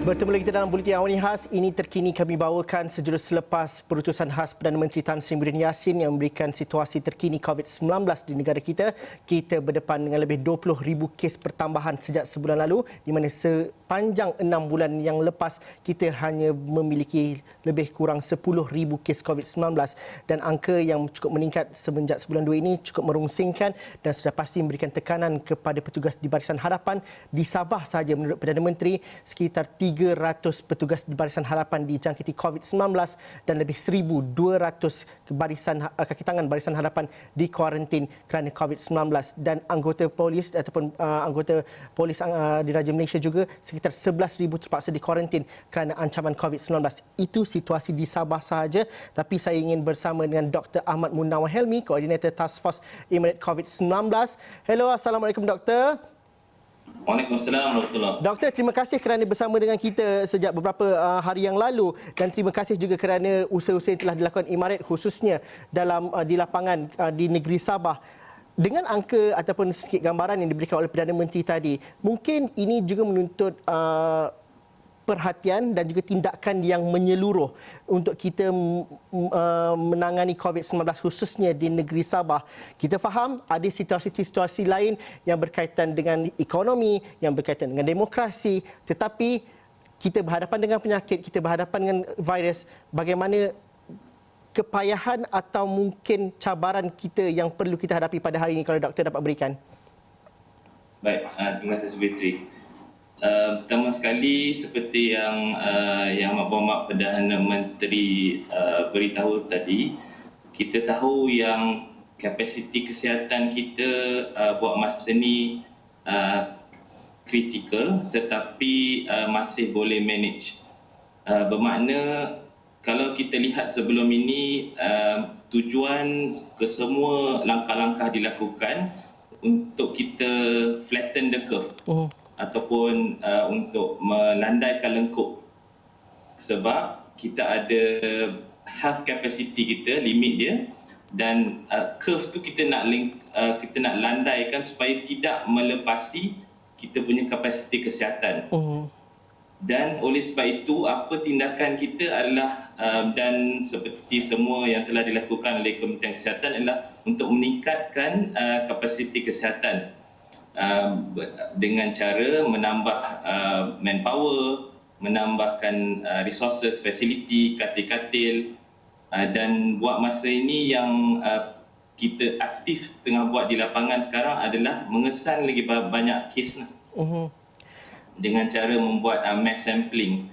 Bertemu lagi kita dalam Buletin Awal Khas. Ini terkini kami bawakan sejurus selepas Perutusan Khas Perdana Menteri Tan Sri Muhyiddin Yassin yang memberikan situasi terkini COVID-19 di negara kita. Kita berdepan dengan lebih 20,000 kes pertambahan sejak sebulan lalu, di mana sepanjang 6 bulan yang lepas kita hanya memiliki lebih kurang 10,000 kes COVID-19, dan angka yang cukup meningkat semenjak sebulan 2 ini cukup merungsingkan dan sudah pasti memberikan tekanan kepada petugas di Barisan Hadapan. Di Sabah sahaja, menurut Perdana Menteri, sekitar 300 petugas di Barisan Hadapan dijangkiti COVID-19 dan lebih 1,200 kaki tangan Barisan Hadapan dikuarantin kerana COVID-19, dan anggota polis ataupun anggota polis Diraja Malaysia juga sekitar 11,000 terpaksa dikuarantin kerana ancaman COVID-19. Itu situasi di Sabah sahaja, tapi saya ingin bersama dengan Dr. Ahmad Munawar Helmi, Koordinator Task Force Emirate COVID-19. Hello, Assalamualaikum Doktor. Waalaikumsalam warahmatullahi. Doktor, terima kasih kerana bersama dengan kita sejak beberapa hari yang lalu, dan terima kasih juga kerana usaha-usaha yang telah dilakukan Emirat khususnya di lapangan di negeri Sabah. Dengan angka ataupun sedikit gambaran yang diberikan oleh Perdana Menteri tadi, mungkin ini juga menuntut perhatian dan juga tindakan yang menyeluruh untuk kita menangani COVID-19 khususnya di negeri Sabah. Kita faham ada situasi-situasi lain yang berkaitan dengan ekonomi, yang berkaitan dengan demokrasi, tetapi kita berhadapan dengan penyakit, kita berhadapan dengan virus. Bagaimana kepayahan atau mungkin cabaran kita yang perlu kita hadapi pada hari ini, kalau doktor dapat berikan? Baik, terima kasih Subitri. Pertama sekali, seperti yang Yang Berhormat Perdana Menteri beritahu tadi, kita tahu yang kapasiti kesihatan kita buat masa ni kritikal, tetapi masih boleh manage. Bermakna kalau kita lihat sebelum ini, tujuan kesemua langkah-langkah dilakukan untuk kita flatten the curve. Ataupun untuk melandaikan lengkuk, sebab kita ada health capacity kita, limit dia, dan curve tu kita nak landaikan supaya tidak melepasi kita punya kapasiti kesihatan. Dan oleh sebab itu, apa tindakan kita adalah dan seperti semua yang telah dilakukan oleh Kementerian Kesihatan adalah untuk meningkatkan kapasiti kesihatan dengan cara menambah manpower, menambahkan resources, facility, katil-katil, dan buat masa ini yang kita aktif tengah buat di lapangan sekarang adalah mengesan lagi banyak kes dengan cara membuat mass sampling.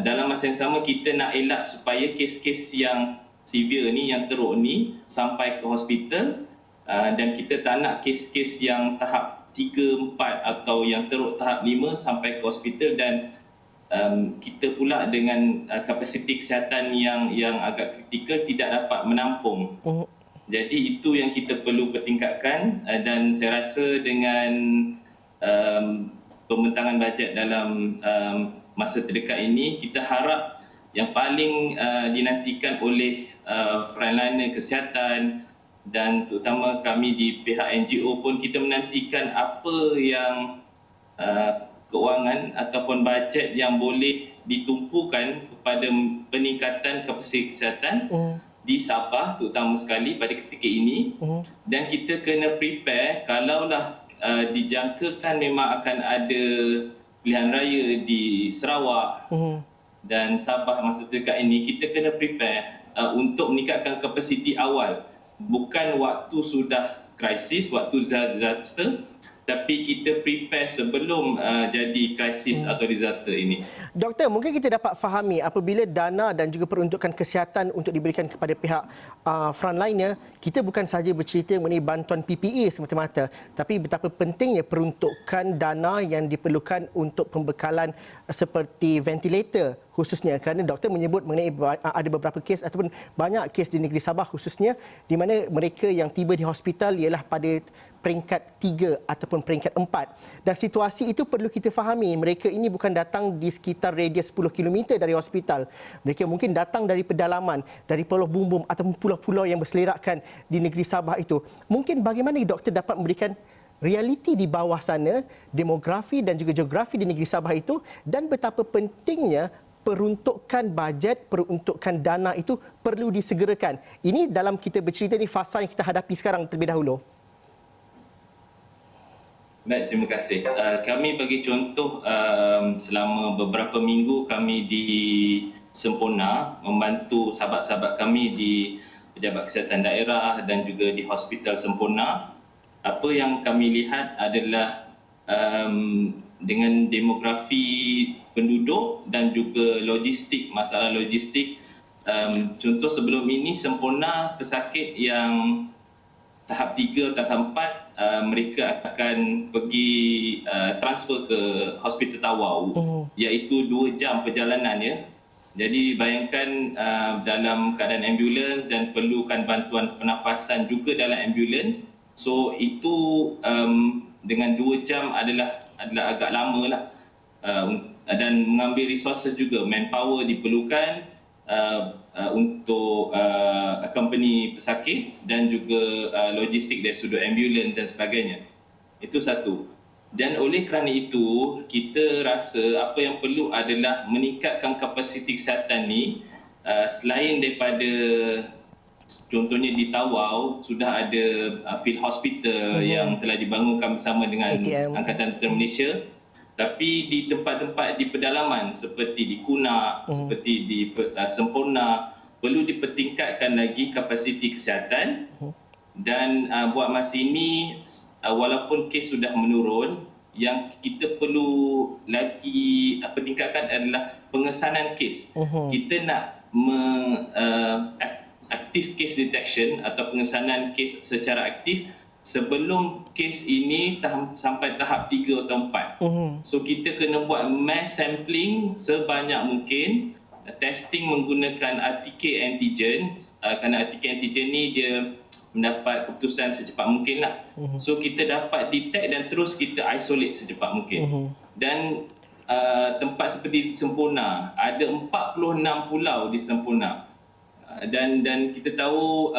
Dalam masa yang sama, kita nak elak supaya kes-kes yang severe ni, yang teruk ni sampai ke hospital. Dan kita tak nak kes-kes yang tahap 3, 4 atau yang teruk tahap 5 sampai ke hospital, dan kita pula dengan kapasiti kesihatan yang agak kritikal tidak dapat menampung. Jadi itu yang kita perlu pertingkatkan, dan saya rasa dengan pembentangan bajet dalam masa terdekat ini, kita harap yang paling dinantikan oleh frontliner kesihatan dan terutama kami di pihak NGO pun, kita menantikan apa yang keuangan ataupun bajet yang boleh ditumpukan kepada peningkatan kapasiti kesihatan di Sabah terutama sekali pada ketika ini. Dan kita kena prepare kalaulah dijangkakan memang akan ada pilihan raya di Sarawak dan Sabah masa terdekat ini, kita kena prepare untuk meningkatkan kapasiti awal. Bukan waktu sudah krisis, waktu disaster, tapi kita prepare sebelum jadi krisis atau disaster ini. Doktor, mungkin kita dapat fahami apabila dana dan juga peruntukan kesihatan untuk diberikan kepada pihak frontliner, kita bukan sahaja bercerita mengenai bantuan PPE semata-mata, tapi betapa pentingnya peruntukan dana yang diperlukan untuk pembekalan seperti ventilator khususnya, kerana doktor menyebut mengenai ada beberapa kes ataupun banyak kes di negeri Sabah khususnya di mana mereka yang tiba di hospital ialah pada peringkat 3 ataupun peringkat 4. Dan situasi itu perlu kita fahami, mereka ini bukan datang di sekitar radius 10 km dari hospital. Mereka mungkin datang dari pedalaman, dari Pulau Bumbung ataupun pulau-pulau yang berselerakkan di negeri Sabah itu. Mungkin bagaimana doktor dapat memberikan realiti di bawah sana, demografi dan juga geografi di negeri Sabah itu, dan betapa pentingnya peruntukan bajet, peruntukan dana itu perlu disegerakan. Ini dalam kita bercerita ni fasa yang kita hadapi sekarang terlebih dahulu. Baik, terima kasih. Kami bagi contoh, selama beberapa minggu kami di Sempurna membantu sahabat-sahabat kami di Pejabat Kesihatan Daerah dan juga di Hospital Sempurna. Apa yang kami lihat adalah dengan demografi penduduk dan juga logistik, masalah logistik. Contoh sebelum ini Sempurna pesakit yang tahap 3, tahap 4, mereka akan pergi transfer ke Hospital Tawau, iaitu 2 jam perjalanan ya. Jadi bayangkan dalam keadaan ambulans dan perlukan bantuan pernafasan juga dalam ambulans. So itu dengan 2 jam adalah agak lama lah. Dan mengambil resources juga, manpower diperlukan untuk company pesakit dan juga logistik dari sudut ambulans dan sebagainya. Itu satu. Dan oleh kerana itu, kita rasa apa yang perlu adalah meningkatkan kapasiti kesihatan ni. Selain daripada contohnya di Tawau sudah ada field hospital yang telah dibangunkan bersama dengan ATM. Angkatan Tentera Malaysia. Tapi di tempat-tempat di pedalaman seperti di Kunak, seperti di Sempurna, perlu dipertingkatkan lagi kapasiti kesihatan. Dan buat masa ini, walaupun kes sudah menurun, yang kita perlu lagi pertingkatkan adalah pengesanan kes. Kita nak aktif case detection atau pengesanan kes secara aktif sebelum kes ini sampai tahap 3 atau 4. So kita kena buat mass sampling sebanyak mungkin, testing menggunakan RTK antigen, kerana RTK antigen ni dia mendapat keputusan secepat mungkin lah. So kita dapat detect dan terus kita isolate secepat mungkin. Dan tempat seperti di Sempurna, ada 46 pulau di Sempurna. Dan kita tahu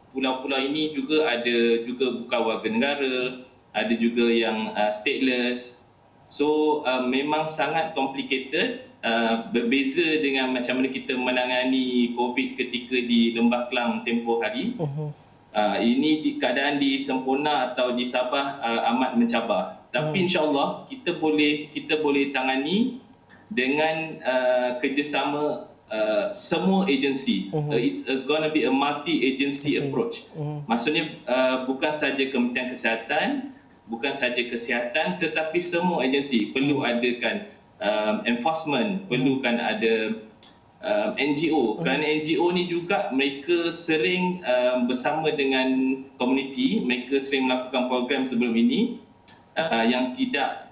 pulau-pulau ini juga ada juga bukan warga negara, ada juga yang stateless. So memang sangat complicated, berbeza dengan macam mana kita menangani COVID ketika di Lembah Kelang tempoh hari. Ini keadaan di Sempurna atau di Sabah amat mencabar. Tapi insya-Allah kita boleh tangani dengan kerjasama semua agensi. It's going to be a multi-agency approach. Maksudnya bukan saja Kementerian Kesihatan, bukan saja kesihatan, tetapi semua agensi perlu adakan enforcement, perlukan ada NGO. Kerana NGO ni juga mereka sering bersama dengan komuniti, mereka sering melakukan program sebelum ini yang tidak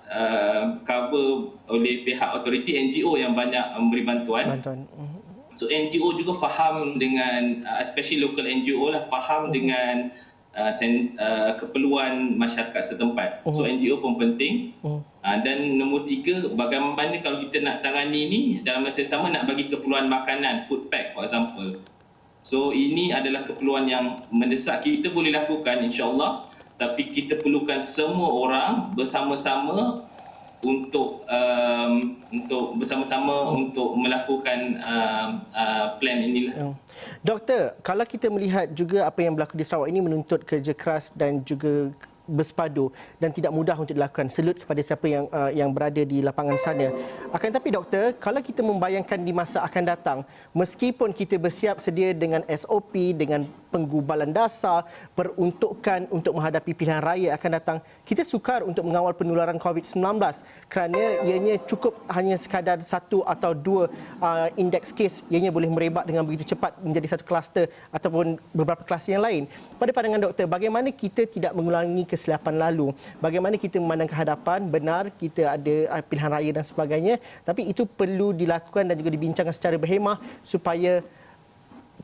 cover oleh pihak autoriti. NGO yang banyak memberi bantuan. So NGO juga faham dengan, especially local NGO lah, faham dengan keperluan masyarakat setempat. So NGO pun penting. Dan nombor 3, bagaimana kalau kita nak tangani ni dalam masa sama nak bagi keperluan makanan, food pack for example. So ini adalah keperluan yang mendesak, kita boleh lakukan insya-Allah, tapi kita perlukan semua orang bersama-sama untuk melakukan plan inilah. Doktor, kalau kita melihat juga apa yang berlaku di Sarawak ini menuntut kerja keras dan juga bersepadu dan tidak mudah untuk dilakukan. Selut kepada siapa yang berada di lapangan sana. Akan tetapi doktor, kalau kita membayangkan di masa akan datang, meskipun kita bersiap sedia dengan SOP, dengan penggubalan dasar, peruntukan untuk menghadapi pilihan raya akan datang, kita sukar untuk mengawal penularan COVID-19 kerana ianya cukup hanya sekadar 1 atau 2 indeks kes, ianya boleh merebak dengan begitu cepat menjadi satu kluster ataupun beberapa kluster yang lain. Pada pandangan doktor, bagaimana kita tidak mengulangi kesilapan lalu? Bagaimana kita memandang ke hadapan? Benar kita ada pilihan raya dan sebagainya, tapi itu perlu dilakukan dan juga dibincangkan secara berhemah supaya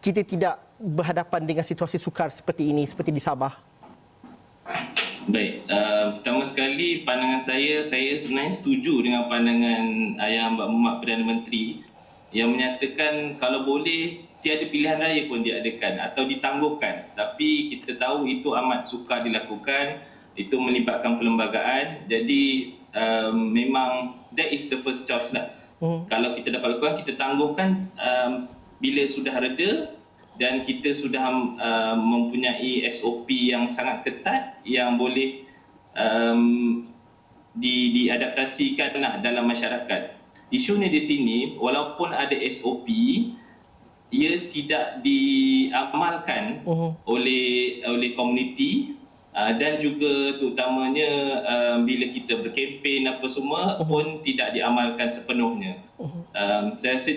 kita tidak berhadapan dengan situasi sukar seperti ini, seperti di Sabah. Baik, pertama sekali pandangan saya sebenarnya setuju dengan pandangan Yang Berhormat Perdana Menteri yang menyatakan kalau boleh tiada pilihan raya pun diadakan atau ditangguhkan. Tapi kita tahu itu amat sukar dilakukan. Itu melibatkan perlembagaan. Jadi memang that is the first choice lah. Kalau kita dapat lakukan, kita tangguhkan bila sudah reda dan kita sudah mempunyai SOP yang sangat ketat yang boleh diadaptasikan lah dalam masyarakat. Isunya di sini, walaupun ada SOP, ia tidak diamalkan oleh komuniti dan juga terutamanya bila kita berkempen apa semua pun tidak diamalkan sepenuhnya. Saya rasa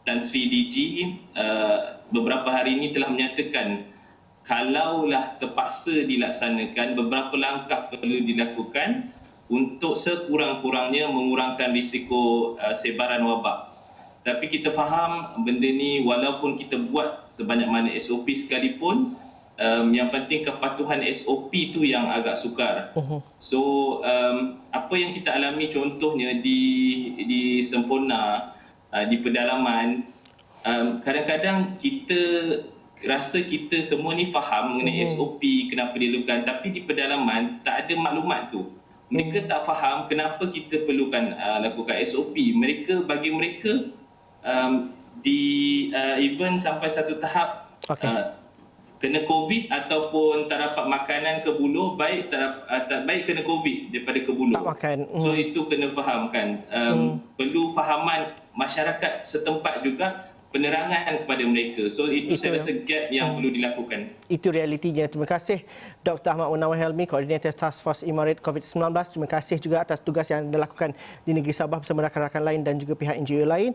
Tan Sri DG beberapa hari ini telah menyatakan kalaulah terpaksa dilaksanakan, beberapa langkah perlu dilakukan untuk sekurang-kurangnya mengurangkan risiko sebaran wabak. Tapi kita faham benda ni walaupun kita buat sebanyak mana SOP sekalipun, yang penting kepatuhan SOP tu yang agak sukar. So apa yang kita alami contohnya di Semporna, di pedalaman, kadang-kadang kita rasa kita semua ni faham mengenai SOP, kenapa dilakukan, tapi di pedalaman tak ada maklumat tu. Mereka tak faham kenapa kita perlukan lakukan SOP. Bagi mereka even sampai satu tahap kena COVID ataupun tak dapat makanan ke buluh, baik kena COVID daripada ke buluh. Tak makan. So itu kena fahamkan. Perlu fahaman masyarakat setempat juga, penerangan kepada mereka. So itu saya rasa gap yang perlu dilakukan. Itu realitinya. Terima kasih Dr. Ahmad Munawar Helmi, Koordinator Task Force Imarit COVID-19. Terima kasih juga atas tugas yang anda lakukan di negeri Sabah bersama rakan-rakan lain dan juga pihak NGO lain.